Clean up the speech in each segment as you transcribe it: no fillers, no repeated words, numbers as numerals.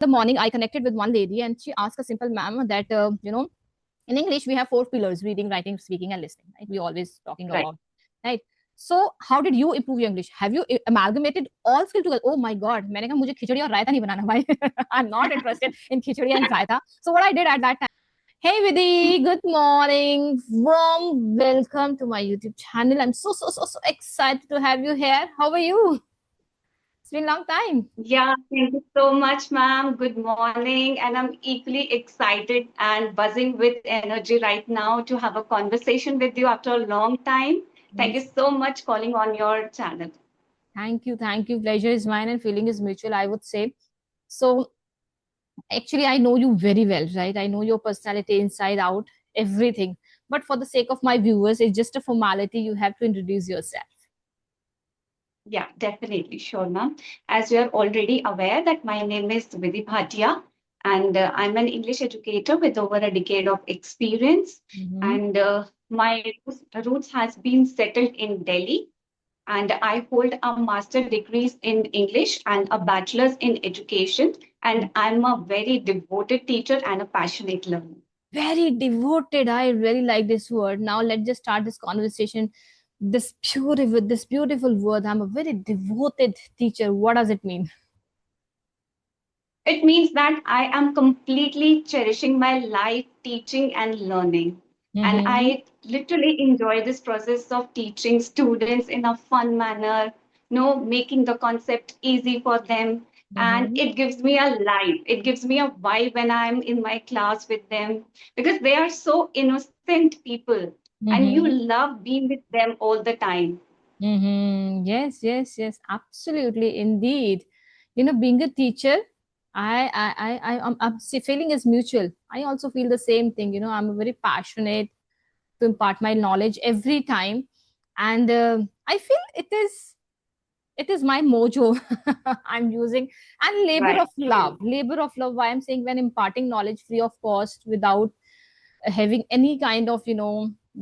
the morning, I connected with one lady and she asked a simple ma'am that, in English, we have four pillars: reading, writing, speaking, and listening. Right? We always talking Right. about, right? So, how did you improve your English? Have you amalgamated all skills together? Oh my God, मैंने कहा मुझे खिचड़ी और रायता नहीं बनाना भाई. I'm not interested in khichdi and raita. So what I did at that time. Hey Vidhi, good morning. Warm welcome to my YouTube channel. I'm so excited to have you here. How are you? It's been a long time. Yeah, thank you so much, ma'am. Good morning. And I'm equally excited and buzzing with energy right now to have a conversation with you after a long time. Thank you Yes. so much calling on your channel. Thank you. Thank you. Pleasure is mine and feeling is mutual, I would say. So, actually, I know you very well, right? I know your personality inside out, everything. But for the sake of my viewers, it's just a formality. You have to introduce yourself. Yeah, definitely. Sure, ma'am. As you are already aware that my name is Vidhi Bhatia and I'm an English educator with over a decade of experience. Mm-hmm. And my roots has been settled in Delhi and I hold a master degrees in English and a bachelor's in education. And I'm a very devoted teacher and a passionate learner. Very devoted. I really like this word. Now let's just start this conversation. This beautiful word. I'm a very devoted teacher. What does it mean? It means that I am completely cherishing my life teaching and learning. And Mm-hmm. I literally enjoy this process of teaching students in a fun manner, making the concept easy for them. And Mm-hmm. it gives me a life. It gives me a vibe when I'm in my class with them because they are so innocent people and you Mm-hmm. love being with them all the time. Mm-hmm. Yes. Absolutely, indeed. Being a teacher, feeling is mutual. I also feel the same thing. I'm very passionate to impart my knowledge every time, and I feel it is my mojo I'm using, and Right. True. labor of love. Why I'm saying, when imparting knowledge free of cost without having any kind of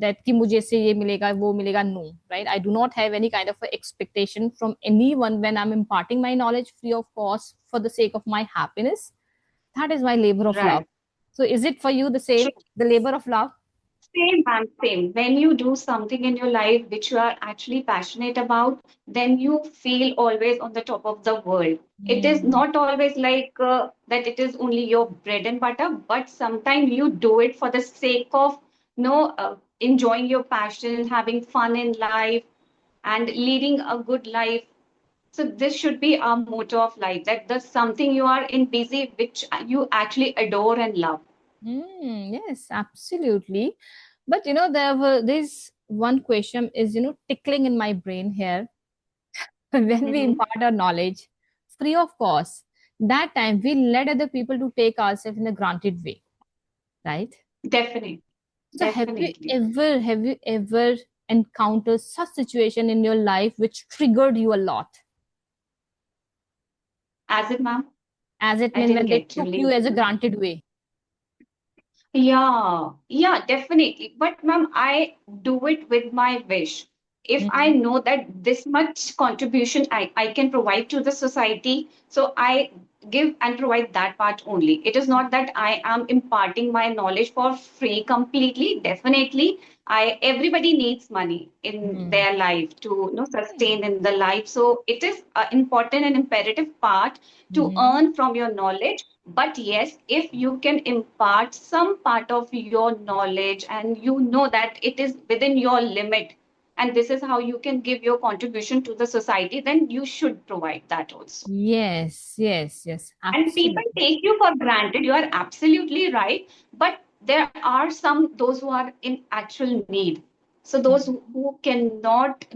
that कि मुझे से ये मिलेगा वो मिलेगा, no, right? I do not have any kind of a expectation from anyone when I'm imparting my knowledge free of cost for the sake of my happiness. That is my labor of love. Right. So is it for you the same, the labor of love? Same, ma'am, same. When you do something in your life which you are actually passionate about, then you feel always on the top of the world. It is Hmm. not always like that it is only your bread and butter, but sometimes you do it for the sake of enjoying your passion, having fun in life, and leading a good life. So this should be our motto of life, that there's something you are in busy which you actually adore and love. Yes, absolutely. But there's one question is tickling in my brain here. When we Mhm. impart our knowledge free of cost, that time we let other people to take ourselves in a granted way, right? Definitely, So definitely. have you ever encountered such situation in your life which triggered you a lot? As it, ma'am? As it I mean didn't when they get you. took you as a granted way. Yeah, definitely. But ma'am, I do it with my wish. If I Mm-hmm. know that this much contribution I can provide to the society, so I give and provide that part only. It is not that I am imparting my knowledge for free completely. Definitely, everybody needs money in Mm-hmm. their life to sustain in the life. So it is an important and imperative part to Mm-hmm. earn from your knowledge. But yes, if you can impart some part of your knowledge and you know that it is within your limit, and this is how you can give your contribution to the society, then you should provide that also. Yes, And people absolutely. take you for granted. You are absolutely right. But there are some, those who are in actual need. So those who cannot,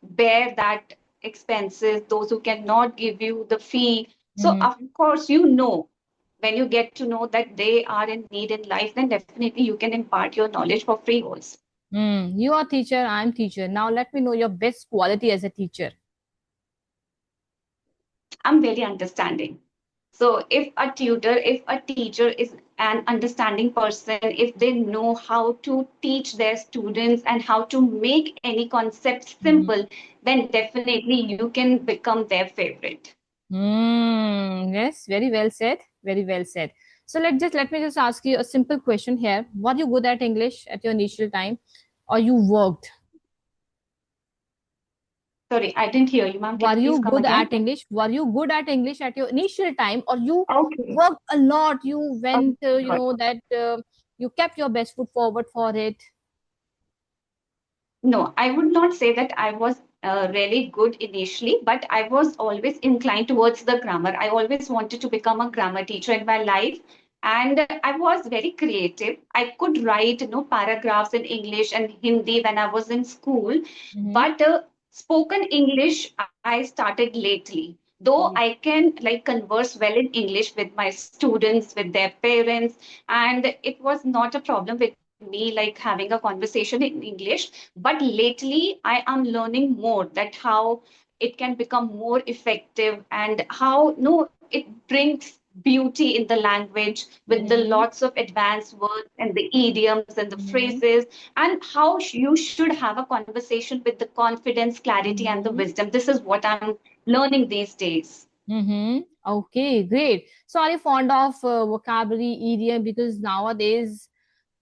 bear that expenses, those who cannot give you the fee. So of Mm-hmm. course, when you get to know that they are in need in life, then definitely you can impart your knowledge for free also. You are teacher, I'm teacher. Now let me know your best quality as a teacher. I'm very understanding. So if a teacher is an understanding person, if they know how to teach their students and how to make any concept Mhm. simple, then definitely you can become their favorite. Yes, very well said. Very well said. So let me just ask you a simple question here. Were you good at English at your initial time, or you worked? Sorry, I didn't hear you, ma'am. Can Were you please you come good at again? English? Were you good at English at your initial time, or you Okay. worked a lot? You Okay, went, got it. that you kept your best foot forward for it. No, I would not say that I was really good initially, but I was always inclined towards the grammar. I always wanted to become a grammar teacher in my life, and I was very creative. I could write, paragraphs in English and Hindi when I was in school, Mm-hmm. but spoken English I started lately. Though I can like converse well in English with my students, with their parents, and it was not a problem with me like having a conversation in English, but lately I am learning more that how it can become more effective and how no it brings beauty in the language with the Mm-hmm. lots of advanced words and the idioms and the Mm-hmm. phrases, and how you should have a conversation with the confidence, clarity, and the Mm-hmm. wisdom. This is what I'm learning these days. Mm-hmm. Okay, great. So, are you fond of vocabulary, idiom? Because nowadays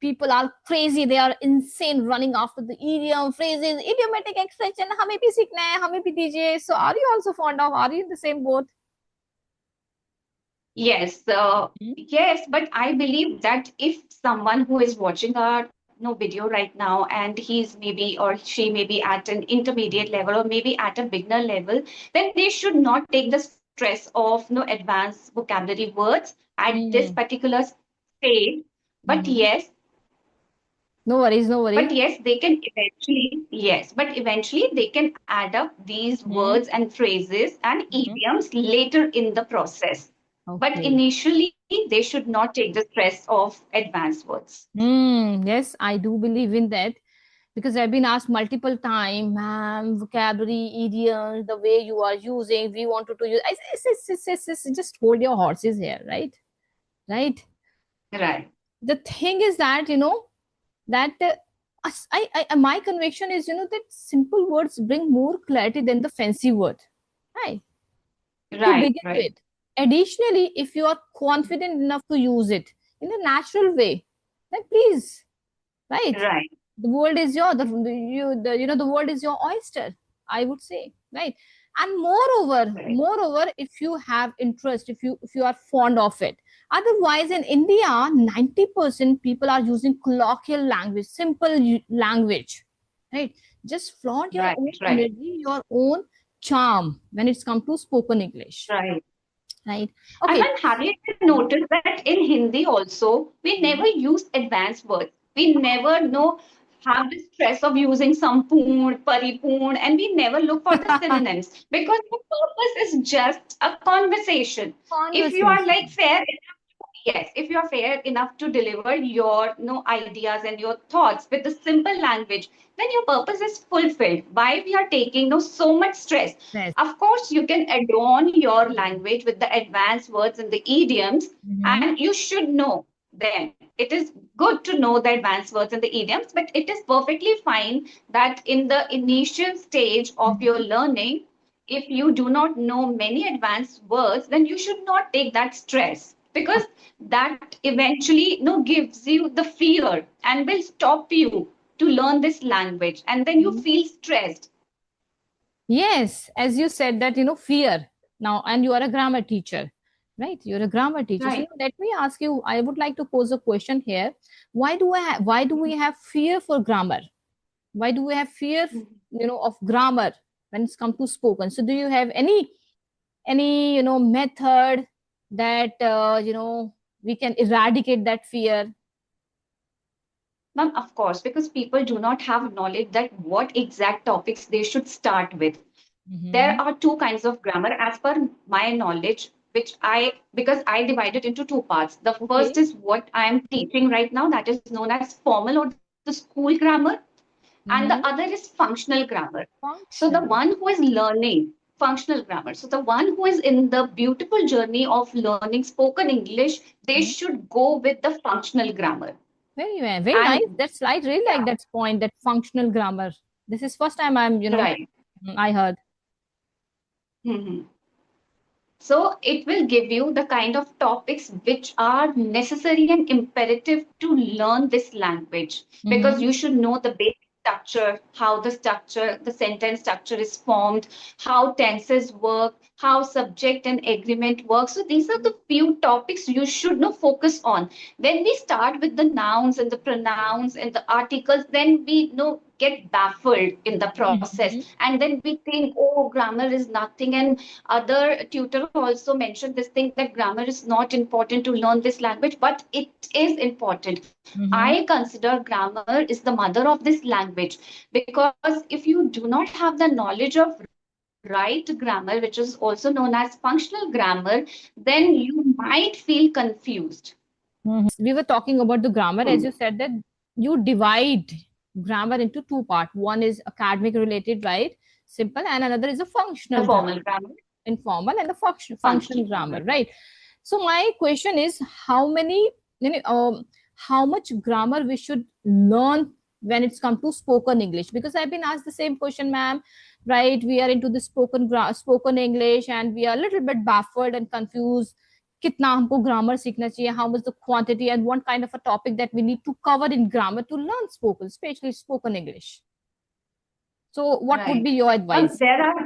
people are crazy. They are insane, running after the idiom, phrases, idiomatic expression. हमें भी सीखना है, हमें भी दीजिए. So, are you also fond of? Are you in the same boat? Yes, yes, but I believe that if someone who is watching our video right now and he's maybe or she may be at an intermediate level or maybe at a beginner level, then they should not take the stress of advanced vocabulary words at this Mm-hmm. particular stage. But Mm-hmm. yes, No worries, no but worries. yes, they can eventually, yes, but eventually they can add up these Mm-hmm. words and phrases and Mm-hmm. idioms later in the process. But Okay. initially, they should not take the stress of advanced words. Yes, I do believe in that because I've been asked multiple times, ma'am, vocabulary, idioms, the way you are using, we wanted to use. Just hold your horses here, right? Right. Right, The thing is that that my conviction is that simple words bring more clarity than the fancy word, right? To right, begin right, with. Additionally, if you are confident enough to use it in a natural way, then please, right? right, The world is your the world is your oyster, I would say, right? And right, moreover, if you have interest, if you are fond of it. Otherwise, in India, 90% people are using colloquial language, simple language, right? Just flaunt your right, own right, energy, your own charm when it's come to spoken English, right. right? And Okay. then have you noticed that in Hindi also, we never use advanced words. We never know have the stress of using sampoon, paripoon, and we never look for the synonyms because the purpose is just a conversation. If you are like Conversation. fair, yes, if you are fair enough to deliver your ideas and your thoughts with the simple language, then your purpose is fulfilled. Why we are taking so much stress? Yes. Of course, you can adorn your language with the advanced words and the idioms, Mm-hmm. and you should know them. It is good to know the advanced words and the idioms, but it is perfectly fine that in the initial stage of your Mm-hmm. learning, if you do not know many advanced words, then you should not take that stress because that eventually gives you the fear and will stop you to learn this language, and then you Okay. feel stressed. Yes, as you said that, fear now, and you are a grammar teacher, right? You're a grammar teacher. So Right. let me ask you, I would like to pose a question here. Why do we have fear for grammar? Why do we have fear, of grammar when it's come to spoken? So do you have any, method that, we can eradicate that fear? Ma'am, of course, because people do not have knowledge that what exact topics they should start with. There Mm-hmm. are two kinds of grammar as per my knowledge, which because I divide it into two parts. The first Okay. is what I am teaching right now, that is known as formal or the school grammar, and the other Mm-hmm. is functional grammar. So the one Functional. who is learning functional grammar, so the one who is in the beautiful journey of learning spoken English, they Mhm. should go with the functional grammar. Very nice. And That's I really like yeah, that point. That functional grammar. This is first time I'm, right. I heard. Mhm. So it will give you the kind of topics which are necessary and imperative to learn this language, because Mm-hmm. you should know the basic structure, how the structure, the sentence structure is formed, how tenses work, how subject and agreement work. So these are the few topics you should know focus on. When we start with the nouns and the pronouns and the articles, then we know get baffled in the process, Mm-hmm. and then we think, oh, grammar is nothing. And other tutor also mentioned this thing that grammar is not important to learn this language, but it is important. Mm-hmm. I consider grammar is the mother of this language, because if you do not have the knowledge of right grammar, which is also known as functional grammar, then you might feel confused. We were talking about the grammar, Hmm. as you said that you divide grammar into two parts. One is academic related, right? Simple, and another is a The functional formal grammar, grammar, informal, and the functional functional grammar, grammar, right? right? So my question is, how many, you know, how much grammar we should learn when it's come to spoken English? Because I've been asked the same question, ma'am. Right? We are into the spoken English, and we are a little bit baffled and confused. कितना हमको grammar सीखना चाहिए, how much the quantity, and what kind of a topic that we need to cover in grammar to learn spoken, especially spoken English. So what would be Right. your Ma'am, advice? there are,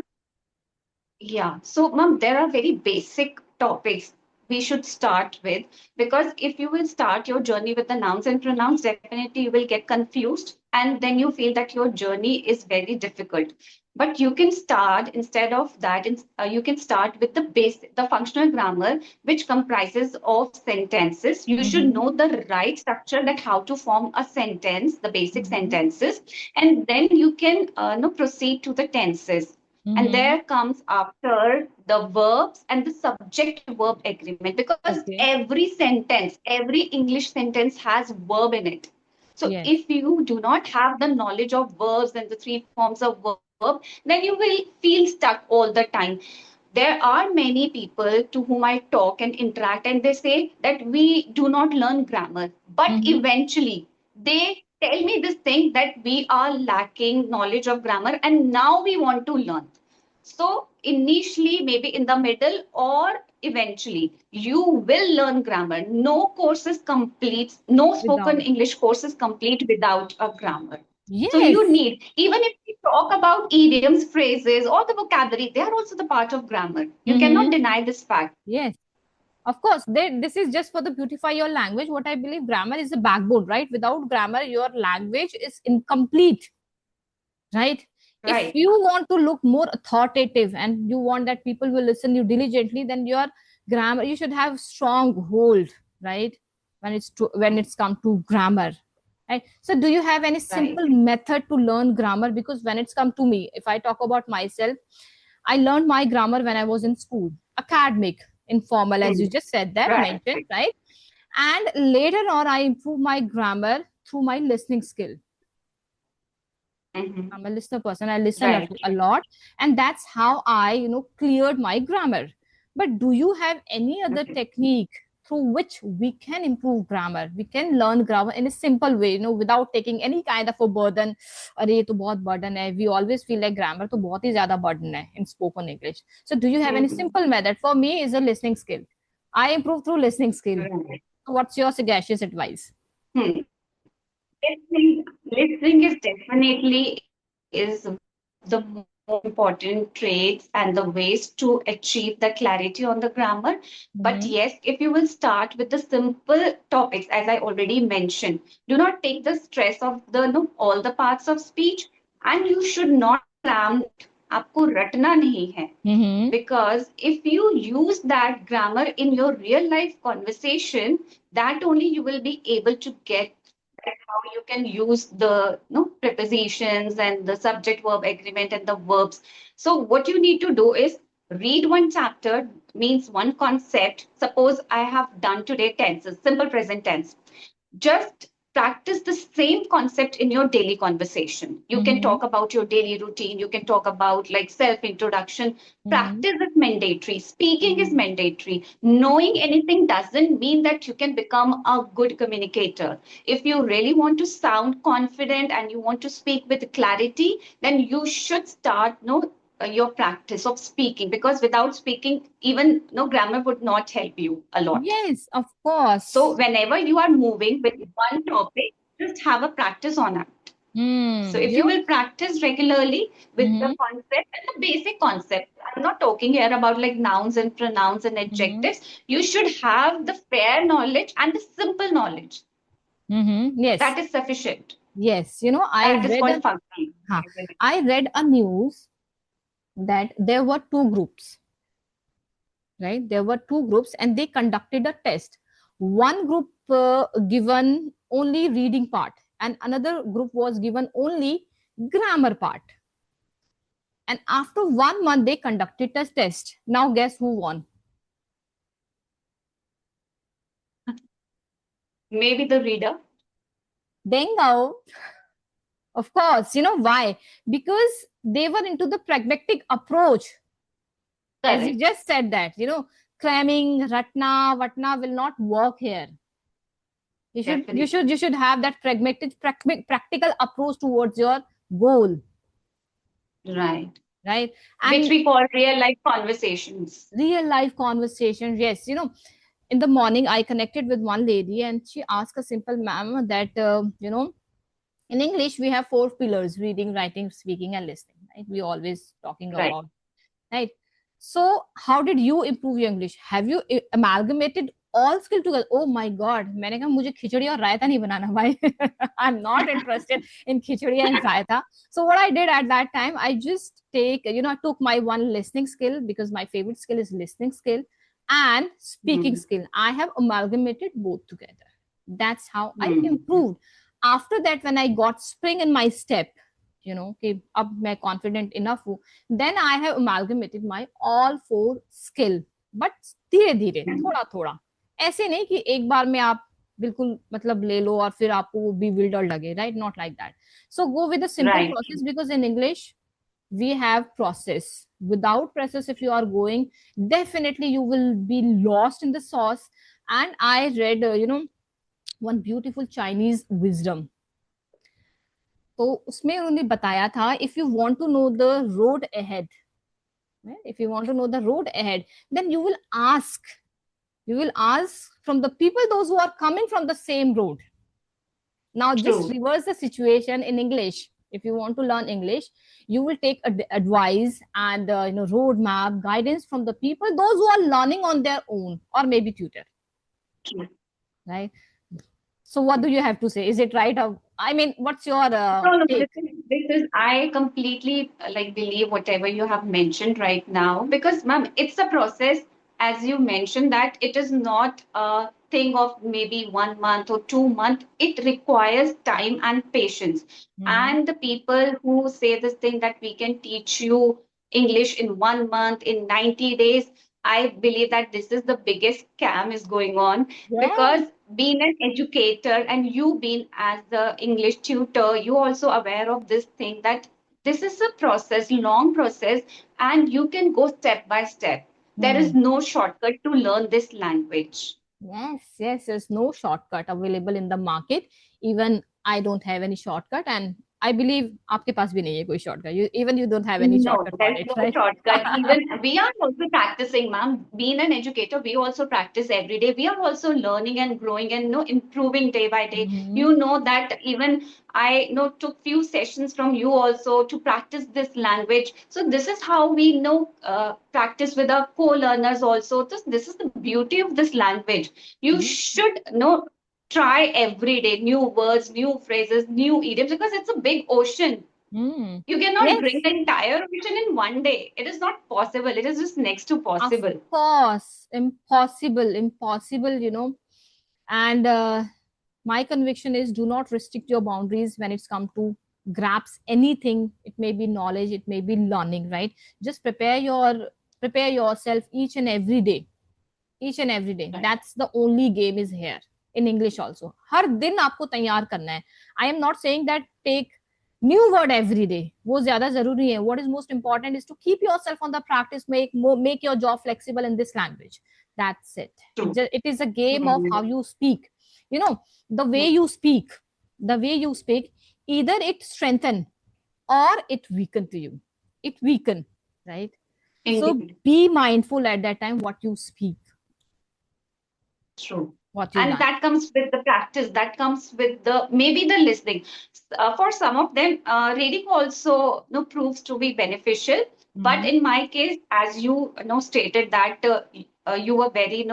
yeah. So, ma'am, there are very basic topics we should start with, because if you will start your journey with the nouns and pronouns, definitely you will get confused, and then you feel that your journey is very difficult. But you can start instead of that, you can start with the functional grammar, which comprises of sentences. You should Mm-hmm. know the right structure, that how to form a sentence, the basic Mm-hmm. sentences, and then you can proceed to the tenses. And Mm-hmm. there comes after the verbs and the subject verb agreement, because Okay. every sentence, every English sentence has verb in it. So Yes. if you do not have the knowledge of verbs and the three forms of verb, then you will feel stuck all the time. There are many people to whom I talk and interact, and they say that we do not learn grammar, but Mm-hmm. eventually they tell me this thing that we are lacking knowledge of grammar and now we want to learn. So initially, maybe in the middle, or eventually, you will learn grammar. No course is complete, no spoken Without. English course is complete without a grammar. So you Yes. need, even if we talk about idioms, phrases, or the vocabulary, they are also the part of grammar. You cannot Mm-hmm. deny this fact. Yes. Of course, this is just for the beautify your language. What I believe, grammar is the backbone, right? Without grammar, your language is incomplete, right? If Right. you want to look more authoritative and you want that people will listen you diligently, then your grammar, you should have strong hold, right? When it's come to grammar, right? So do you have any Right. simple method to learn grammar? Because when it's come to me, if I talk about myself, I learned my grammar when I was in school, academic, informal, as Hmm. you just said that, Right. mentioned, right? And later on, I improved my grammar through my listening skill. Hmm. I'm a listener person. I listen Right. a lot, and that's how I, cleared my grammar. But do you have any other Okay. technique through which we can improve grammar? We can learn grammar in a simple way, without taking any kind of a burden. अरे ये तो बहुत burden है. We always feel like grammar तो बहुत ही ज़्यादा burden है in spoken English. So do you have any Hmm. simple method? For me, is a listening skill. I improve through listening skill. Right. So what's your sagacious advice? Hmm. Listening is definitely is one of the more important traits and the ways to achieve the clarity on the grammar. But Mm-hmm. yes, if you will start with the simple topics, as I already mentioned, do not take the stress of the no, all the parts of speech, and you should not cram. आपको रटना नहीं है, Mm-hmm. because if you use that grammar in your real life conversation, that only you will be able to get how you can use the prepositions and the subject verb agreement and the verbs. So what you need to do is read one chapter, means one concept. Suppose I have done today tenses, simple present tense. Just practice the same concept in your daily conversation. You can Mm-hmm. talk about your daily routine, you can talk about like self introduction. Mm-hmm. Practice is mandatory, speaking is Mm-hmm. mandatory. Knowing anything doesn't mean that you can become a good communicator. If you really want to sound confident and you want to speak with clarity, then you should start your practice of speaking, because without speaking, even no grammar would not help you a lot. Yes, of So course. whenever you are moving with one topic, just have a practice on it. So if You you know, will practice regularly with the mm-hmm, concept and the basic concept, I'm not talking here about like nouns and pronouns and mm-hmm, adjectives. You should have the fair knowledge and the simple knowledge. mm-hmm. Yes, That is sufficient. yes. I That is read called functioning. I read a news that there were two groups, right? There were two groups and they conducted a test. One group given only reading part and another group was given only grammar part. And after 1 month, they conducted a test. Now, guess who won? Maybe the reader. Bingo. Of course. You know why? Because they were into the pragmatic approach. As you Correct. just said that, cramming, ratna, vatna will not work here. You Definitely. should have that practical approach towards your goal, Right. right? Which And we call real life conversations. real life conversation, yes. In the morning, I connected with one lady and she asked a simple ma'am that, in English, we have four pillars: reading, writing, speaking, and listening. Right? We always talking Right. about, right? So, how did you improve your English? Have you amalgamated all skill together? Oh my God! मैंने कहा मुझे खिचड़ी और रायता नहीं बनाना भाई. I'm not interested in khichdi and raita. So what I did at that time, I just I took my one listening skill because my favorite skill is listening skill and speaking Hmm. skill. I have amalgamated both together. That's how I Hmm. improved. After that, when I got spring in my step, कि अब मैं confident enough हूँ, then I have amalgamated my all four skill. But धीरे धीरे, थोड़ा थोड़ा, ऐसे नहीं कि एक बार में आप बिल्कुल मतलब ले लो और फिर आपको वो bewildered लगे, right? Not like that. So go with the simple Right. process because in English we have process. Without process, if you are going, definitely you will be lost in the sauce. And I read, one beautiful Chinese wisdom. तो उसमें उन्होंने बताया था, if you want to know the road ahead, right? If you want to know the road ahead, then you will ask from the people those who are coming from the same road. Now just True. reverse the situation in English. If you want to learn English, you will take advice and roadmap guidance from the people those who are learning on their own or maybe tutor, True. right? So what do you have to say? Is it right? Or, I mean, what's your No, no, take? I completely like believe whatever you have mentioned right now, because, ma'am, it's a process, as you mentioned, that it is not a thing of maybe 1 month or 2 months. It requires time and patience. Hmm. And the people who say this thing that we can teach you English in 1 month, in 90 days, I believe that this is the biggest scam is going on, Yes. because being an educator and you being as the English tutor, you also aware of this thing that this is a process, long process, and you can go step by step. There is Hmm. no shortcut to learn this language. Yes, yes, there's no shortcut available in the market. Even I don't have any shortcut, and I believe आपके पास भी नहीं है कोई shortcut. You don't have any No, shortcut for there's it, no right? shortcut. Even we are also practicing, ma'am. Being an educator, we also practice every day. We are also learning and growing and improving day by day. Hmm. You know that even I took few sessions from you also to practice this language. So this is how we practice with our co-learners also. This is the beauty of this language. You Hmm. should try every day new words, new phrases, new idioms, because it's a big ocean. Hmm. You cannot drink Yes, the entire ocean in 1 day. It is not possible. It is just next to of possible. course, impossible, impossible. And my conviction is do not restrict your boundaries when it's come to grasp anything. It may be knowledge, it may be learning, right? Just prepare yourself each and every day. Right. That's the only game is here in English also. हर दिन आपको तैयार करना है. I am not saying that take new word every day. वो ज्यादा जरूरी है. What is most important is to keep yourself on the practice, make your job flexible in this language. That's it. True. It is a game of how Mhm. you speak. You know, the way you speak, the way you speak, either it strengthen or it weaken to you. It weaken. right? So Indeed. be mindful at that time what you speak, True. what you And learn. that comes with the practice, that comes with the maybe the listening. For some of them, reading also proves to be beneficial. But Mm-hmm. in my case, as stated that you were very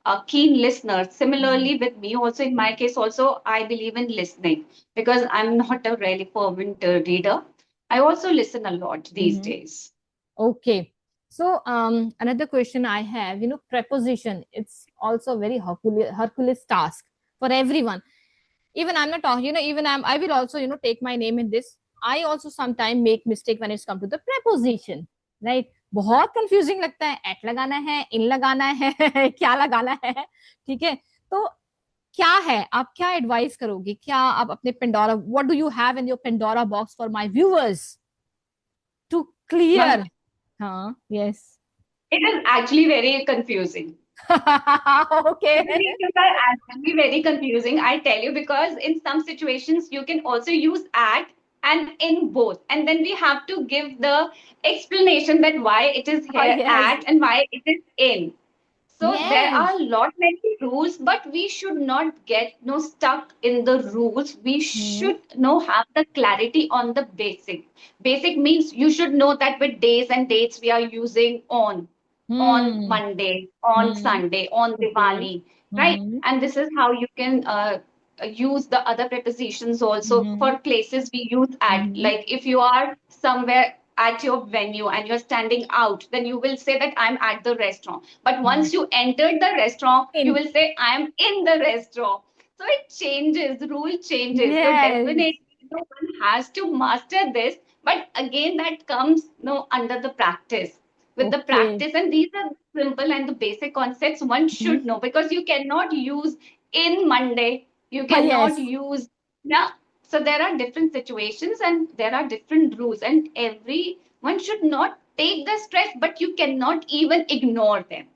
a keen listener. Similarly, with me also, in my case also, I believe in listening because I'm not a really fervent reader. I also listen a lot these Mm-hmm. days. Okay. So another question I have, preposition, it's also a very Hercules task for everyone. Even I'm not talking, even I will also, take my name in this. I also sometimes make mistake when it's come to the preposition, right? बहुत confusing लगता है, eight लगाना है, इन लगाना है, क्या लगाना है, ठीक है? तो क्या है, आप क्या एडवाइस करोगे, क्या आप अपने Pandora, what do you have in your Pandora box for my viewers to Ma'am, clear? हाँ, yes. it is actually very confusing. Okay. These are actually very confusing, I tell you, because in some situations you can also use at and in both. And then we have to give the explanation that why it is Oh, here yes. at and why it is in. So there are Yes. a lot many rules, but we should not get no stuck in the rules. We Hmm. should have the clarity on the basic. Basic means you should know that with days and dates we are using on Hmm. Monday, on Hmm. Sunday, on Okay. Diwali, right? Mm-hmm. And this is how you can use the other prepositions also. Mm-hmm. For places we use at, Mm-hmm. like if you are somewhere at your venue and you're standing out, then you will say that I'm at the restaurant. But Hmm. once you entered the restaurant, you In. will say I'm in the restaurant. So it changes, rule changes. So Yes. definitely one has to master this. But again, that comes under the practice. With the Okay. practice, and these are simple and the basic concepts one Hmm. should know, because you cannot use in Monday, you Oh, cannot yes. use, yeah. So there are different situations and there are different rules, and everyone should not take the stress, but you cannot even ignore them.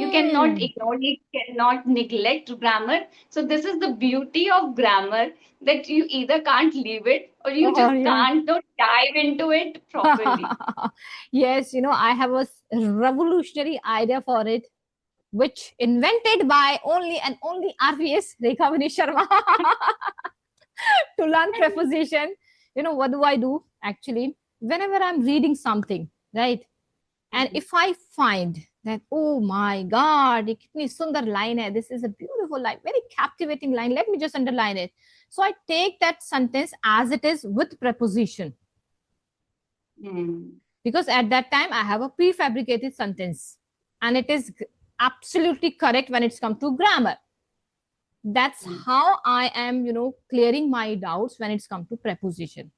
You cannot Hmm. ignore it, cannot neglect grammar. So this is the beauty of grammar, that you either can't leave it or you Oh, just yeah. can't dive into it properly. Yes, I have a revolutionary idea for it, which invented by only and only RVS, Rekhavani Sharma, to learn preposition. What do I do actually? Whenever I'm reading something, right? And if I find that, oh my God, ये कितनी सुंदर line है, this is a beautiful line, very captivating line, let me just underline it. So I take that sentence as it is with preposition, Hmm. because at that time I have a prefabricated sentence and it is absolutely correct when it's come to grammar. That's Hmm. how I am, clearing my doubts when it's come to preposition.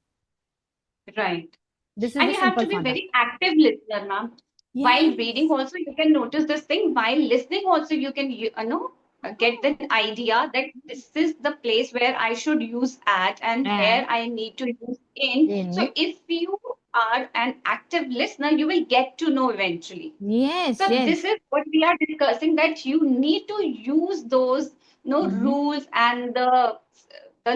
Right. This is And the you have simple to be funda. very active listener, ma'am. While reading Yes. also, you can notice this thing. While listening also, you can get the idea that this is the place where I should use at and where And I need to use in. So in. if you are an active listener, you will get to know eventually. Yes, So this yes. is what we are discussing, that you need to use those Mm-hmm. rules and the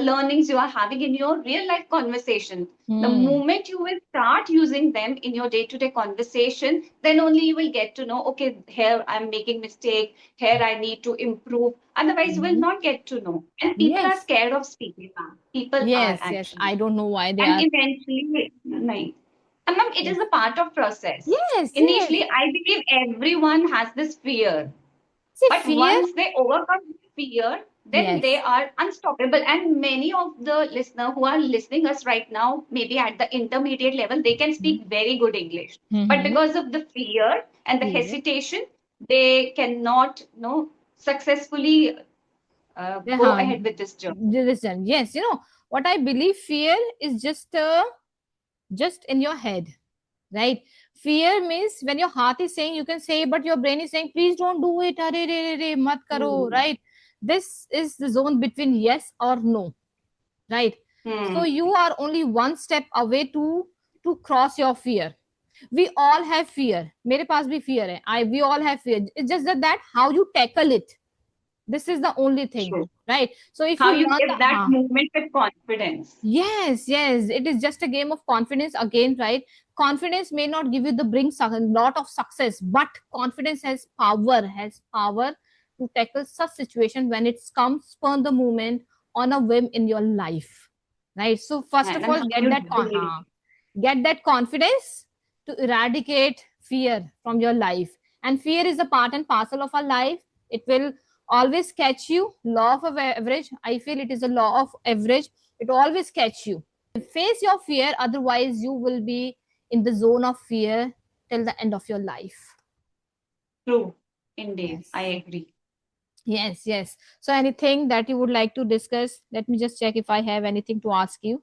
learnings you are having in your real life conversation. The Hmm. moment you will start using them in your day to day conversation, then only you will get to know, okay, here I'm making mistake, here I need to improve. Otherwise, you will Mm-hmm. not get to know. And people are Yes, scared of speaking, ma'am. People are yes, yes. actually. I don't know why they And are. eventually, nahin. And ma'am, it is Yes, a part of process. yes, yes. Initially, I believe everyone has this fear, See, but fear. once they overcome fear, then they Yes. are unstoppable. And many of the listener who are listening us right now, maybe at the intermediate level, they can speak very good English. But Mm-hmm. because of the fear and the Fear. hesitation, they cannot successfully go Uh-huh. ahead with this journey. Listen, yes, what I believe, fear is just in your head, right? Fear means when your heart is saying you can say, but your brain is saying, please don't do it. Arre, re, re, re, mat karo, Hmm. right? This is the zone between yes or no, right? So Hmm. you are only one step away to cross your fear. We all have fear. मेरे पास भी fear है. We all have fear. It's just that how you tackle it, This is the only thing, True. right? So if How you you learn give the that movement with confidence. yes, yes, it is just a game of confidence again, right? Confidence may not give you the bring a lot of success, but confidence has power to tackle such situation when it comes spur the moment on a whim in your life, right? So first of And all, how you deal. get that confidence to eradicate fear from your life. And fear is a part and parcel of our life. It will always catch you. Law of average. I feel it is a law of average. It always catch you. Face your fear, otherwise you will be in the zone of fear till the end of your life. True. Indeed. I Yes. agree. Yes, yes. So anything that you would like to discuss? Let me just check if I have anything to ask you.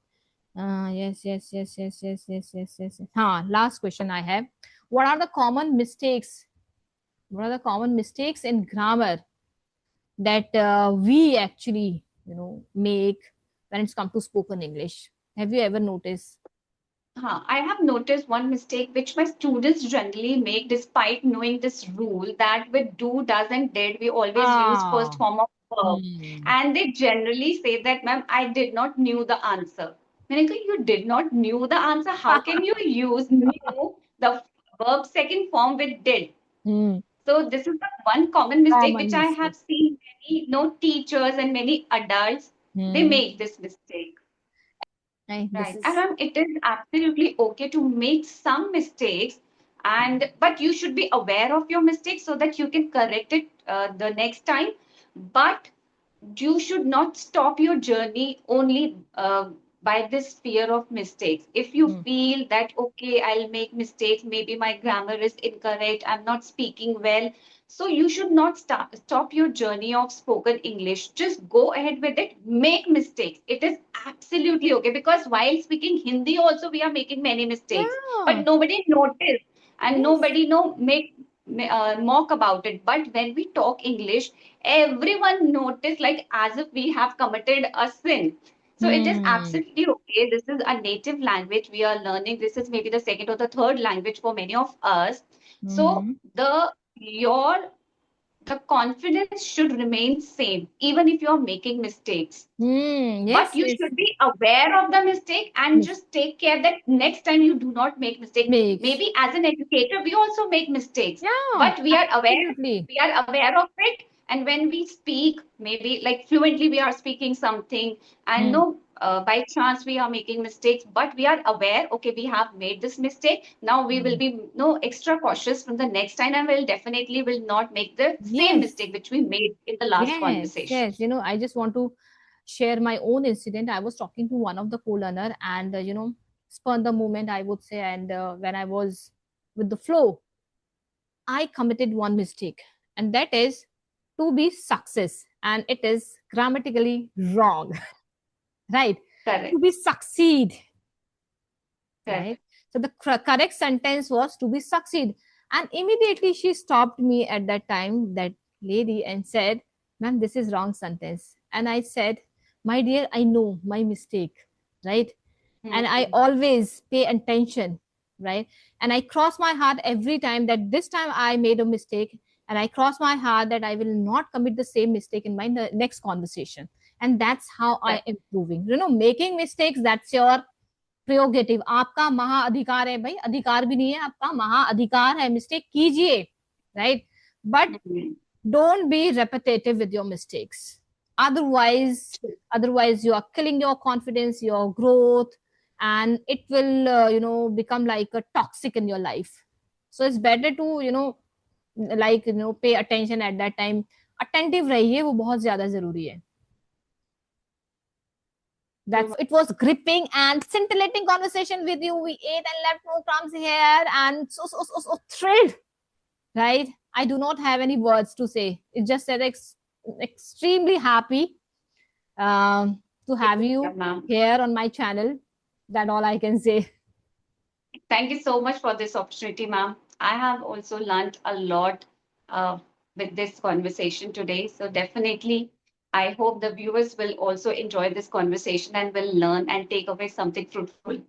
Yes, yes, yes, yes, yes, yes, yes, yes. Last question I have. What are the common mistakes? What are the common mistakes in grammar that we actually, make when it's come to spoken English? Have you ever noticed? I have noticed one mistake which my students generally make despite knowing this rule that with do, does, and did, we always use first Ah, form of verb. hmm. And they generally say that, ma'am, I did not knew the answer. Monica, you did not knew the answer. How can you use knew the verb second form with did? Hmm. So this is the one common mistake which Common I have mistake. seen many teachers and many adults, they Hmm. make this mistake. Right. This Right. And is it is absolutely okay to make some mistakes, and but you should be aware of your mistakes so that you can correct it the next time. But you should not stop your journey only by this fear of mistakes. If you hmm. feel that, okay, I'll make mistakes, maybe my grammar is incorrect, I'm not speaking well, so you should not stop your journey of spoken English. Just go ahead with it, make mistakes. It is absolutely okay because while speaking Hindi also we are making many mistakes, Yeah. but nobody notice and Yes. nobody know make mock about it. But when we talk English, everyone notice like as if we have committed a sin. So it is Hmm. absolutely okay. This is a native language we are learning. This is maybe the second or the third language for many of us. So Hmm. the confidence should remain same even if you are making mistakes, Hmm. but Yes. you Yes. should be aware of the mistake and Mis- just take care that next time you do not make mistake. makes. Maybe as an educator we also make mistakes, Yeah. but Absolutely. we are aware of it. And when we speak maybe like fluently we are speaking something, and Hmm. no by chance we are making mistakes, but we are aware, okay, we have made this mistake, now we will Hmm. be no extra cautious from the next time and will definitely will not make the same Yes. mistake which we made in the last Yes. conversation. Yes. I just want to share my own incident. I was talking to one of the co-learner, and spun the moment, I would say, and when I was with the flow, I committed one mistake, and that is to be success, and it is grammatically wrong, right? To Correct. be succeed, right? Correct. So the correct sentence was to be succeed, and immediately she stopped me at that time, that lady, and said, "Ma'am, this is wrong sentence." And I said, "My dear, I know my mistake, right? And I Hmm. always pay attention, right? And I cross my heart every time that this time I made a mistake, and I cross my heart that I will not commit the same mistake in my next conversation." And that's how I Correct. am improving. Making mistakes, that's your प्रियोगेटिव, आपका महाअधिकार है भाई, अधिकार भी नहीं है, आपका महाअधिकार है, mistake कीजिए, right? But Hmm. don't be repetitive with your mistakes, otherwise True. otherwise you are killing your confidence, your growth, and it will become like a toxic in your life. So it's better to pay attention at that time. attentive रहिए, वो बहुत ज्यादा जरूरी है. True. That's it was gripping and scintillating conversation with you. We ate and left no crumbs here, and so thrilled, right? I do not have any words to say. It just said extremely happy to have Yeah, you ma'am. here on my channel. That all I can say. Thank you so much for this opportunity, ma'am. I have also learned a lot uh, with this conversation today. So definitely, I hope the viewers will also enjoy this conversation and will learn and take away something fruitful.